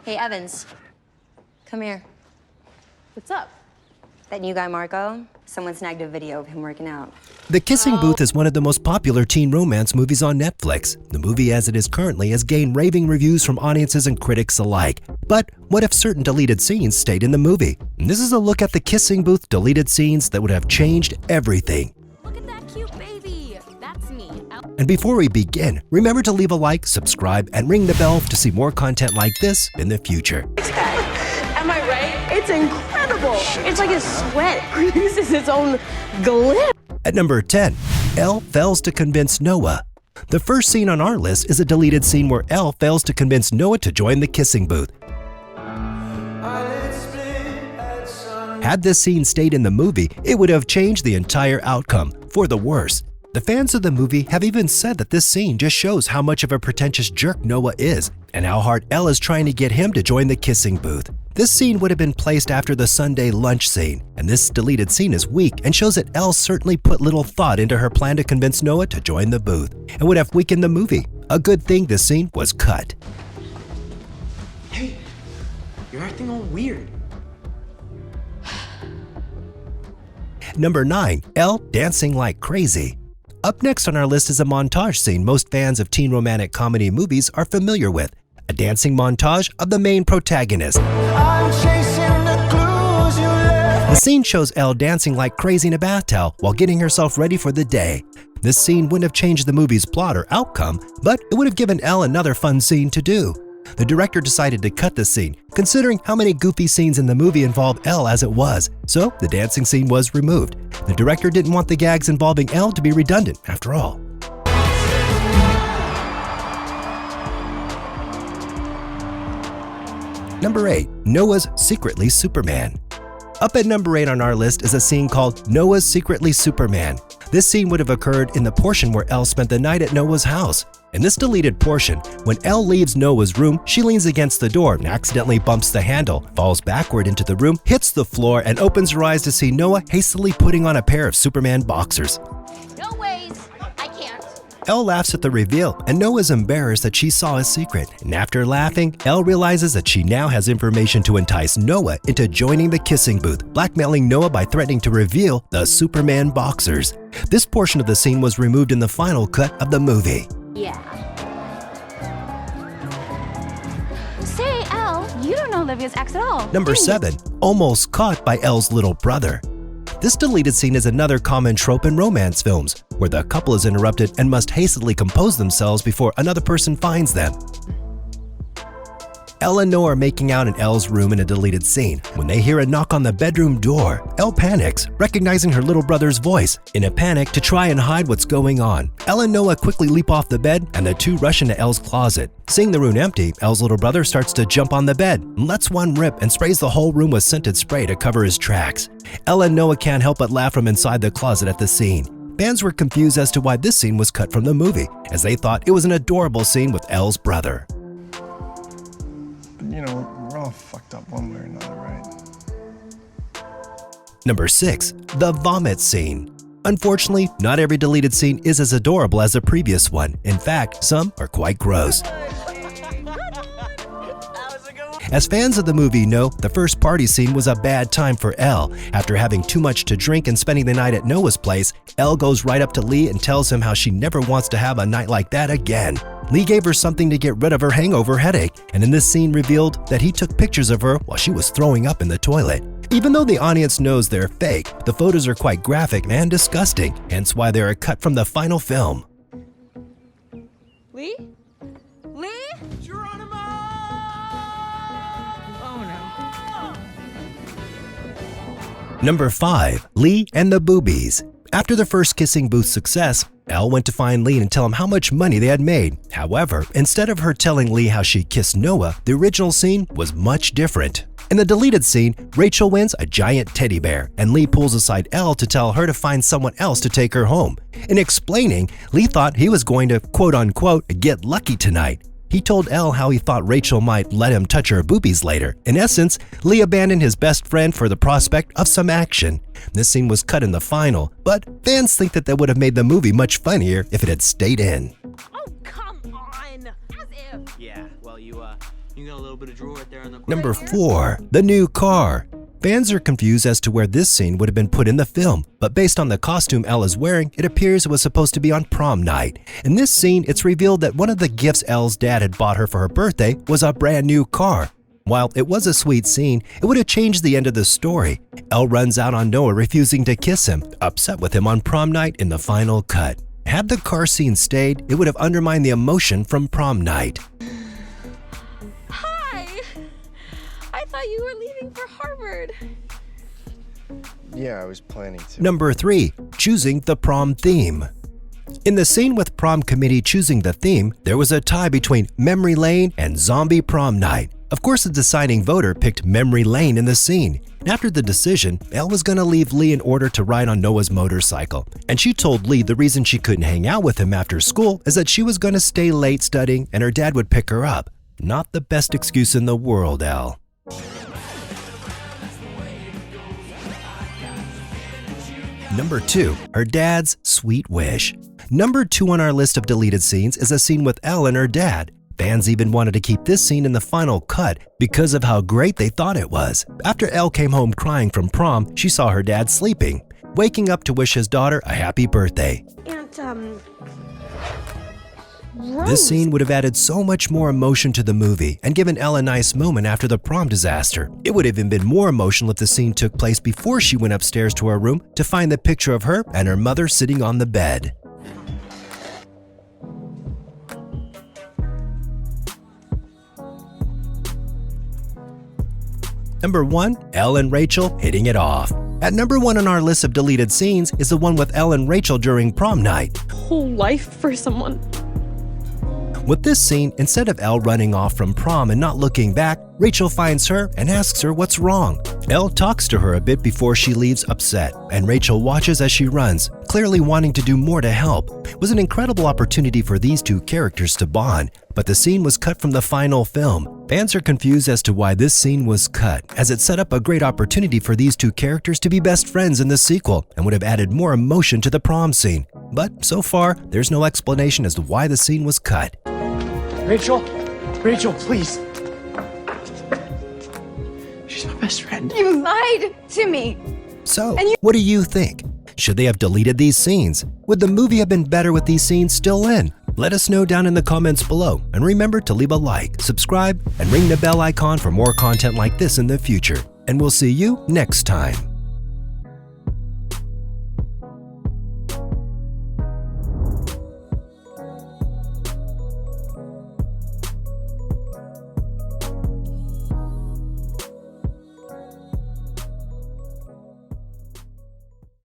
Hey, Evans. Come here. What's up? That new guy, Marco, someone snagged a video of him working out. The Kissing Booth is one of the most popular teen romance movies on Netflix. The movie as it is currently has gained raving reviews from audiences and critics alike. But what if certain deleted scenes stayed in the movie? And this is a look at the Kissing Booth deleted scenes that would have changed everything. Look at that cute baby. That's me. And before we begin, remember to leave a like, subscribe, and ring the bell to see more content like this in the future. Am I right? It's incredible. It's like his sweat produces its own glint. At number 10, Elle fails to convince Noah. The first scene on our list is a deleted scene where Elle fails to convince Noah to join the Kissing Booth. Had this scene stayed in the movie, it would have changed the entire outcome, for the worse. The fans of the movie have even said that this scene just shows how much of a pretentious jerk Noah is, and how hard Elle is trying to get him to join the Kissing Booth. This scene would have been placed after the Sunday lunch scene, and this deleted scene is weak and shows that Elle certainly put little thought into her plan to convince Noah to join the booth, and would have weakened the movie. A good thing this scene was cut. Hey, you're acting all weird. Number 9, Elle dancing like crazy. Up next on our list is a montage scene most fans of teen romantic comedy movies are familiar with. A dancing montage of the main protagonist. The scene shows Elle dancing like crazy in a bath towel while getting herself ready for the day. This scene wouldn't have changed the movie's plot or outcome, but it would have given Elle another fun scene to do. The director decided to cut this scene, considering how many goofy scenes in the movie involved Elle as it was, so the dancing scene was removed. The director didn't want the gags involving Elle to be redundant after all. Number 8, Noah's Secretly Superman. Up at number 8 on our list is a scene called Noah's Secretly Superman. This scene would have occurred in the portion where Elle spent the night at Noah's house. In this deleted portion, when Elle leaves Noah's room, she leans against the door and accidentally bumps the handle, falls backward into the room, hits the floor, and opens her eyes to see Noah hastily putting on a pair of Superman boxers. No ways. I can't. Elle laughs at the reveal, and Noah is embarrassed that she saw his secret. And after laughing, Elle realizes that she now has information to entice Noah into joining the Kissing Booth, blackmailing Noah by threatening to reveal the Superman boxers. This portion of the scene was removed in the final cut of the movie. Yeah. Say, Elle, you don't know Olivia's ex at all. Number 7, Almost Caught by Elle's Little Brother. This deleted scene is another common trope in romance films, where the couple is interrupted and must hastily compose themselves before another person finds them. Elle and Noah are making out in Elle's room in a deleted scene. When they hear a knock on the bedroom door, Elle panics, recognizing her little brother's voice. In a panic to try and hide what's going on, Elle and Noah quickly leap off the bed and the two rush into Elle's closet. Seeing the room empty, Elle's little brother starts to jump on the bed, lets one rip, and sprays the whole room with scented spray to cover his tracks. Elle and Noah can't help but laugh from inside the closet at the scene. Fans were confused as to why this scene was cut from the movie, as they thought it was an adorable scene with Elle's brother. You know, we're all fucked up one way or another, right? Number 6, the vomit scene. Unfortunately, not every deleted scene is as adorable as the previous one. In fact, some are quite gross. As fans of the movie know, the first party scene was a bad time for Elle. After having too much to drink and spending the night at Noah's place, Elle goes right up to Lee and tells him how she never wants to have a night like that again. Lee gave her something to get rid of her hangover headache, and in this scene revealed that he took pictures of her while she was throwing up in the toilet. Even though the audience knows they're fake, the photos are quite graphic and disgusting, hence why they are cut from the final film. Lee? Lee? Geronimo! Oh no. Number 5, Lee and the Boobies. After the first Kissing Booth success, Elle went to find Lee and tell him how much money they had made. However, instead of her telling Lee how she kissed Noah, the original scene was much different. In the deleted scene, Rachel wins a giant teddy bear, and Lee pulls aside Elle to tell her to find someone else to take her home. In explaining, Lee thought he was going to quote-unquote get lucky tonight. He told Elle how he thought Rachel might let him touch her boobies later. In essence, Lee abandoned his best friend for the prospect of some action. This scene was cut in the final, but fans think that would have made the movie much funnier if it had stayed in. Oh, come on. As if. Yeah, well, you You got a little bit of drool right there in the corner. Number 4. The new car. Fans are confused as to where this scene would have been put in the film, but based on the costume Elle is wearing, it appears it was supposed to be on prom night. In this scene, it's revealed that one of the gifts Elle's dad had bought her for her birthday was a brand new car. While it was a sweet scene, it would have changed the end of the story. Elle runs out on Noah, refusing to kiss him, upset with him on prom night in the final cut. Had the car scene stayed, it would have undermined the emotion from prom night. Hi! I thought you were leaving for Harvard. Yeah, I was planning to. Number 3. Choosing the prom theme. In the scene with prom committee choosing the theme, there was a tie between Memory Lane and Zombie Prom Night. Of course, the deciding voter picked Memory Lane in the scene. After the decision, Elle was going to leave Lee in order to ride on Noah's motorcycle, and she told Lee the reason she couldn't hang out with him after school is that she was going to stay late studying and her dad would pick her up. Not the best excuse in the world, Elle. Number 2. Her dad's sweet wish. Number 2 on our list of deleted scenes is a scene with Elle and her dad. Fans even wanted to keep this scene in the final cut because of how great they thought it was. After Elle came home crying from prom, she saw her dad sleeping, waking up to wish his daughter a happy birthday. And, This scene would have added so much more emotion to the movie and given Elle a nice moment after the prom disaster. It would have even been more emotional if the scene took place before she went upstairs to her room to find the picture of her and her mother sitting on the bed. Number 1. Elle and Rachel hitting it off. At number 1 on our list of deleted scenes is the one with Elle and Rachel during prom night. whole life for someone. With this scene, instead of Elle running off from prom and not looking back, Rachel finds her and asks her what's wrong. Elle talks to her a bit before she leaves upset, and Rachel watches as she runs, clearly wanting to do more to help. It was an incredible opportunity for these two characters to bond, but the scene was cut from the final film. Fans are confused as to why this scene was cut, as it set up a great opportunity for these two characters to be best friends in the sequel and would have added more emotion to the prom scene. But so far, there's no explanation as to why the scene was cut. Rachel? Rachel, please. She's my best friend. You lied to me. So, what do you think? Should they have deleted these scenes? Would the movie have been better with these scenes still in? Let us know down in the comments below, and remember to leave a like, subscribe, and ring the bell icon for more content like this in the future. And we'll see you next time.